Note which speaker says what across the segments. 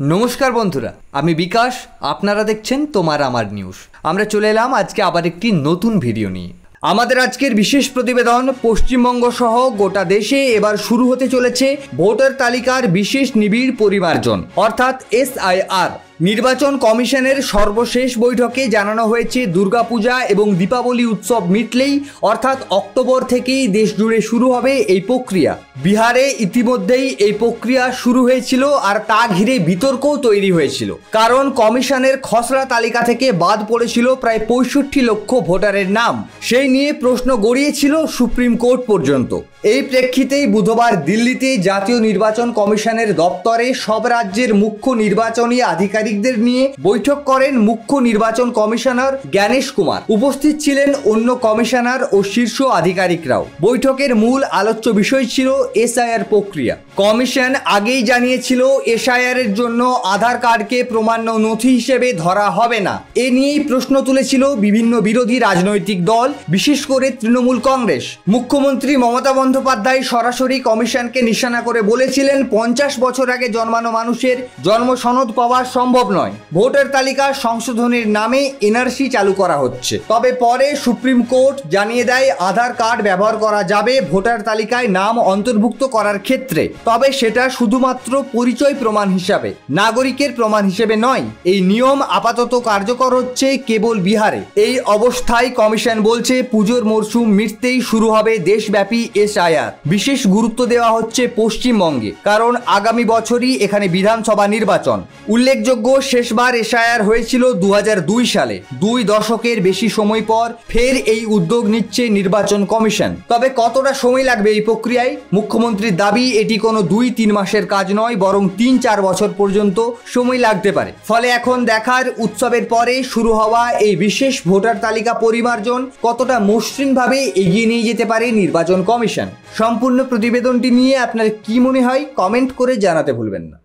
Speaker 1: নমস্কার বন্ধুরা, আমি বিকাশ। আপনারা দেখছেন তোমার আমার নিউজ। আমরা চলে এলাম আজকে আবার একটি নতুন ভিডিও নিয়ে। আমাদের আজকের বিশেষ প্রতিবেদন, পশ্চিমবঙ্গ সহ গোটা দেশে এবার শুরু হতে চলেছে ভোটার তালিকার বিশেষ নিবিড় পরিমার্জন অর্থাৎ SIR। নির্বাচন কমিশনের সর্বশেষ বৈঠকে জানানো হয়েছে দুর্গাপূজা এবং দীপাবলি উৎসব মিটলেই অর্থাৎ অক্টোবর থেকেই দেশ জুড়ে শুরু হবে এই প্রক্রিয়া। বিহারে ইতিমধ্যেই এই প্রক্রিয়া শুরু হয়েছিল আর তা ঘিরে বিতর্কও তৈরি হয়েছিল, কারণ কমিশনের খসড়া তালিকা থেকে বাদ পড়েছিল প্রায় 65 লক্ষ ভোটারের নাম। সেই নিয়ে প্রশ্ন গড়িয়েছিল সুপ্রিম কোর্ট পর্যন্ত। এই প্রেক্ষিতেই বুধবার দিল্লিতে জাতীয় নির্বাচন কমিশনের দপ্তরে সব রাজ্যের মুখ্য নির্বাচনী আধিকারিকদের নিয়ে বৈঠক করেন মুখ্য নির্বাচন কমিশনার জ্ঞানেশ কুমার। উপস্থিত ছিলেন অন্য কমিশনার ও শীর্ষ আধিকারিকরাও। বৈঠকের মূল আলোচ্য বিষয় ছিল SIR প্রক্রিয়া। কমিশন আগেই জানিয়েছিল SIR এর জন্য আধার কার্ডকে প্রমাণ্য নথি হিসেবে ধরা হবে না। এ নিয়েই প্রশ্ন তুলেছিল বিভিন্ন বিরোধী রাজনৈতিক দল, বিশেষ করে তৃণমূল কংগ্রেস। মুখ্যমন্ত্রী মমতা বন্দ্যোপাধ্যায় সরাসরি কমিশনকে নিশানা করে বলেছিলেন 50 বছর আগে জন্মানো মানুষের জন্ম সনদ পাওয়া সম্ভব নয়। ভোটার তালিকা সংশোধনের নামে NRC চালু করা হচ্ছে। তবে পরে সুপ্রিম কোর্ট জানিয়ে দেয় আধার কার্ড ব্যবহার করা যাবে ভোটার তালিকায় নাম অন্তর্ভুক্ত করার ক্ষেত্রে, তবে সেটা শুধুমাত্র পরিচয় প্রমাণ হিসাবে, নাগরিকের প্রমাণ হিসেবে নয়। এই নিয়ম আপাতত কার্যকর হচ্ছে কেবল বিহারে। এই অবস্থায় কমিশন বলছে পুজোর মরশুম মিটতেই শুরু হবে দেশব্যাপী SIR। বিশেষ গুরুত্ব দেওয়া হচ্ছে পশ্চিমবঙ্গে, কারণ আগামী বছরই এখানে বিধানসভা নির্বাচন। উল্লেখযোগ্য, শেষবার SIR হয়েছিল 2002 সালে। 2 দশকের বেশি সময় পর ফের এই উদ্যোগ নিচ্ছে নির্বাচন কমিশন। তবে কতটা সময় লাগবে এই প্রক্রিয়ায়? মুখ্যমন্ত্রীর দাবি এটি কোনো 2-3 মাসের কাজ নয়, বরং 3-4 বছর পর্যন্ত সময় লাগতে পারে। ফলে এখন দেখার উৎসবের পরে শুরু হওয়া এই বিশেষ ভোটার তালিকা পরিমার্জন কতটা মসৃণভাবে এগিয়ে নিয়ে যেতে পারে নির্বাচন কমিশন। সম্পূর্ণ প্রতিবেদনটি নিয়ে আপনার কি মনে হয় কমেন্ট করে জানাতে ভুলবেন না।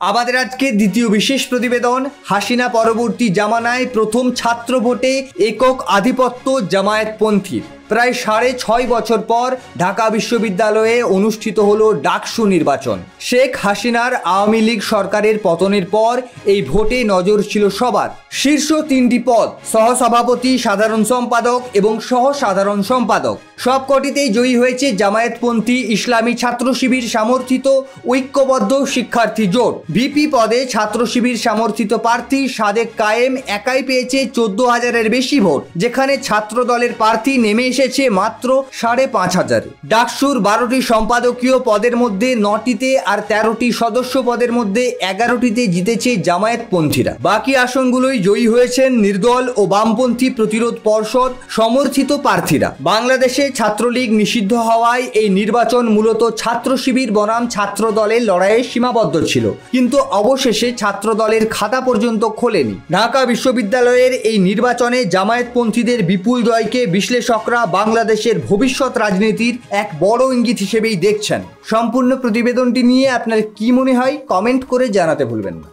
Speaker 1: আমাদের আজকে দ্বিতীয় বিশেষ প্রতিবেদন, হাসিনা পরবর্তী জামানায় প্রথম ছাত্র ভোটে একক আধিপত্য জামায়াতপন্থীর। প্রায় 6.5 বছর পর ঢাকা বিশ্ববিদ্যালয়ে অনুষ্ঠিত হলো ডাকসু নির্বাচন। শেখ হাসিনার আওয়ামী লীগ সরকারের পতনের পর এই ভোটে নজর ছিল সবার। শীর্ষ 3টি পদ, সহসভাপতি, সাধারণ সম্পাদক এবং সহ সাধারণ সম্পাদক, সবকটিতেই জয়ী হয়েছে জামায়াতপন্থী ইসলামী ছাত্র শিবির সমর্থিত ঐক্যবদ্ধ শিক্ষার্থী জোট। ভিপি পদে ছাত্র শিবির সমর্থিত প্রার্থী সাদেক কায়েম একাই পেয়েছে 14,000-এর বেশি ভোট, যেখানে ছাত্র দলের প্রার্থী নেমে এসেছে মাত্র 5,500। ডাকসুর 12টি সম্পাদকীয় পদের মধ্যে 9টিতে আর 13টি সদস্য পদের মধ্যে 11টিতে জিতেছে জামায়াতপন্থীরা। বাকি আসনগুলোই জয়ী হয়েছেন নির্দল ও বামপন্থী প্রতিরোধ পর্ষদ সমর্থিত প্রার্থীরা। বাংলাদেশে ছাত্রলীগ নিষিদ্ধ হওয়ায় এই নির্বাচন মূলত ছাত্র শিবির বনাম ছাত্র দলের লড়াইয়ে সীমাবদ্ধ ছিল, কিন্তু অবশেষে ছাত্র দলের খাতা পর্যন্ত খোলেনি। ঢাকা বিশ্ববিদ্যালয়ের এই নির্বাচনে জামায়াতপন্থীদের বিপুল জয়কে বিশ্লেষকরা বাংলাদেশের ভবিষ্যৎ রাজনীতির এক বড় ইঙ্গিত হিসেবেই দেখছেন। সম্পূর্ণ প্রতিবেদনটি নিয়ে আপনার কি মনে হয় কমেন্ট করে জানাতে ভুলবেন না।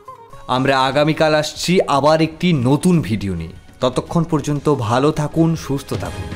Speaker 1: আমরা আগামীকাল আসছি আবার একটি নতুন ভিডিও নিয়ে। ততক্ষণ পর্যন্ত ভালো থাকুন, সুস্থ থাকুন।